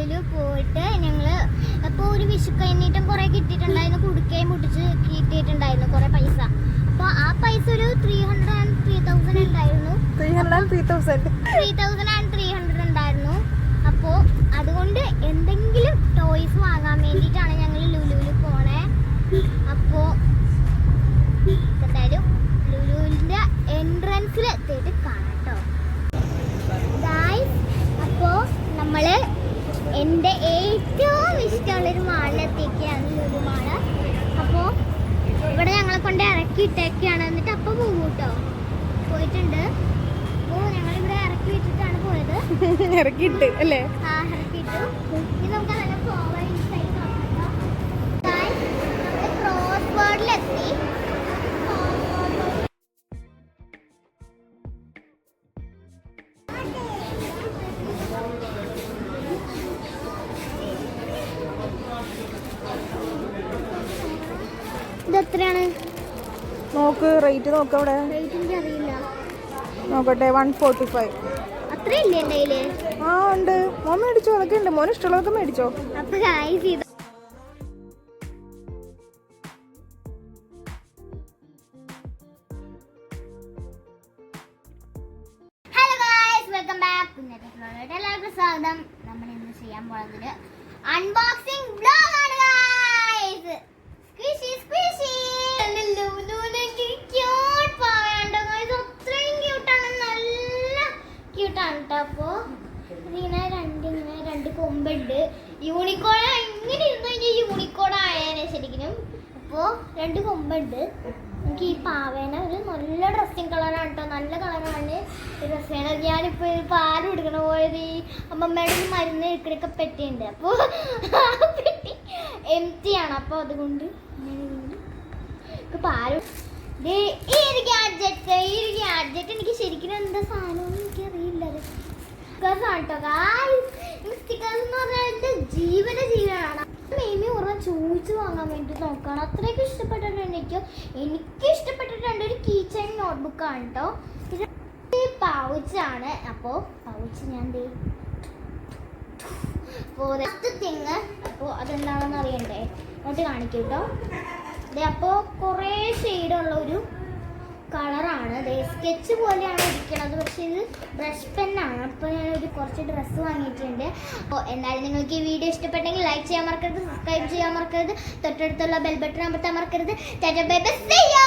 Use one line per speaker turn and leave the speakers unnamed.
ലുലുവിൽ പോയിട്ട് ഞങ്ങൾ അപ്പോൾ ഒരു വിഷു കഴിഞ്ഞിട്ടും കുറേ കിട്ടിയിട്ടുണ്ടായിരുന്നു, കുടുക്കയും പൊട്ടിച്ച് കിട്ടിയിട്ടുണ്ടായിരുന്നു കുറേ പൈസ. അപ്പോൾ ആ പൈസ ഒരു 300,000 ഉണ്ടായിരുന്നു. 3,300 ഉണ്ടായിരുന്നു. അപ്പോൾ അതുകൊണ്ട് എന്തെങ്കിലും ടോയ്സ് വാങ്ങാൻ വേണ്ടിയിട്ടാണ് ഞങ്ങൾ ലുലുവിൽ പോണേ. അപ്പോൾ എന്തായാലും ലുലുവിൻ്റെ എൻട്രൻസിൽ എത്തിയിട്ട് കാണാം കേട്ടോ ഗായ്സ്. അപ്പോൾ നമ്മൾ എൻ്റെ ഏറ്റവും ഇഷ്ടമുള്ളൊരു മാളിലെത്തിയൊക്കെയാണ് ലുലു മാള്. അപ്പോൾ ഇവിടെ ഞങ്ങളെ കൊണ്ട് ഇറക്കിയിട്ടൊക്കെയാണ്, എന്നിട്ട് അപ്പോൾ പോകും കേട്ടോ. പോയിട്ടുണ്ട്. അപ്പോൾ ഞങ്ങളിവിടെ ഇറക്കി വിട്ടിട്ടാണ് പോയത്.
ഇറക്കിയിട്ട് അല്ലേ?
ആ ഇറക്കിയിട്ടു. ഇനി നമുക്ക് നല്ല പോവാൻ ക്രോസ് വേർഡിലെത്തി. ഇതെത്രയാണ്
നോക്ക്, റേറ്റ് നോക്ക്. അവിടെ
റേറ്റ് എനിക്ക് അറിയില്ല.
നോക്കട്ടെ. 145.
അത്രയില്ലേ എൻ്റെ കയ്യില്?
ആ ഉണ്ട്. മോൻ മേടിച്ചോ? അതൊക്കെ ഉണ്ട്. മോന് ഇഷ്ടമുള്ളതൊക്കെ മേടിച്ചോ.
അപ്പൊ ഗായ്സ് ഇത് ഹലോ ഗായ്സ്, വെൽക്കം ബാക്ക്. എല്ലാവർക്കും സ്വാഗതം. നമ്മൾ ഇന്ന് ചെയ്യാൻ പോകുന്നത് അൺബോക്സിംഗ് വ്ലോഗ് ആണ് ഗായ്സ്. സ്ക്വിഷി സ്ക്വിഷി ക്യൂട്ട് പാവയുണ്ടോ ഗായ്സ്? അത്രയും ക്യൂട്ടാണ്, നല്ല ക്യൂട്ടാണ് കേട്ടോ. അപ്പോൾ ഇങ്ങനെ രണ്ട് കൊമ്പുണ്ട്. യൂണിക്കോൺ ഇങ്ങനെ ഇരുന്ന് കഴിഞ്ഞാൽ യൂണിക്കോൺ ആയേനെ ശരിക്കും. അപ്പോൾ രണ്ട് കൊമ്പുണ്ട്. എനിക്ക് ഈ പാവേന ഒരു നല്ല ഡ്രസ്സിങ് കളറാണ് കേട്ടോ, നല്ല കളറാണ് ഡ്രസ്സാണ്. ഞാനിപ്പോൾ പാല് കൊടുക്കണ പോലെ ഈ അമ്മമ്മയുടെ മരുന്ന് ഇടയ്ക്കൊക്കെ പെട്ടിയുണ്ട്. അപ്പോൾ ആ പെട്ടി എംറ്റി ആണ്. അപ്പോൾ അതുകൊണ്ട് പാല് ഈ ഒരു ഗാഡ്ജറ്റ് എനിക്ക് ശരിക്കും എന്താ സാധനമൊന്നും എനിക്കറിയില്ല. സ്റ്റിക്കേഴ്സ് എന്ന് പറഞ്ഞാൽ എൻ്റെ ജീവനാണ്. മേമി ഒരെണ്ണം ചോദിച്ചു വാങ്ങാൻ വേണ്ടി നോക്കുകയാണ്. അത്രയ്ക്ക് ഇഷ്ടപ്പെട്ടിട്ടുണ്ട്. എനിക്ക് ഇഷ്ടപ്പെട്ടിട്ടുണ്ട്. ഒരു കീ ചെയിൻ നോട്ട്ബുക്കാണ് കേട്ടോ. ഇത് പൗച്ചാണ്. അപ്പോൾ പൗച്ച് ഞാൻ തിങ്. അപ്പോൾ അതെന്താണെന്ന് അറിയണ്ടേ? അങ്ങോട്ട് കാണിക്കും കേട്ടോ. അപ്പോൾ കുറേ ഷെയ്ഡുള്ള ഒരു കളറാണ്. സ്കെച്ച് പോലെയാണ് ഇരിക്കണത്, പക്ഷെ ഇത് ബ്രഷ് പെന്നാണ്. അപ്പോൾ ഞാനൊരു കുറച്ച് ഡ്രസ്സ് വാങ്ങിയിട്ടുണ്ട്. അപ്പോൾ എന്തായാലും നിങ്ങൾക്ക് ഈ വീഡിയോ ഇഷ്ടപ്പെട്ടെങ്കിൽ ലൈക്ക് ചെയ്യാൻ മറക്കരുത്, സബ്സ്ക്രൈബ് ചെയ്യാൻ മറക്കരുത്, തൊട്ടടുത്തുള്ള ബെൽ ബട്ടൺ അമർത്താൻ മറക്കരുത്. ടാറ്റാ ബൈ ബൈ, സീ യു.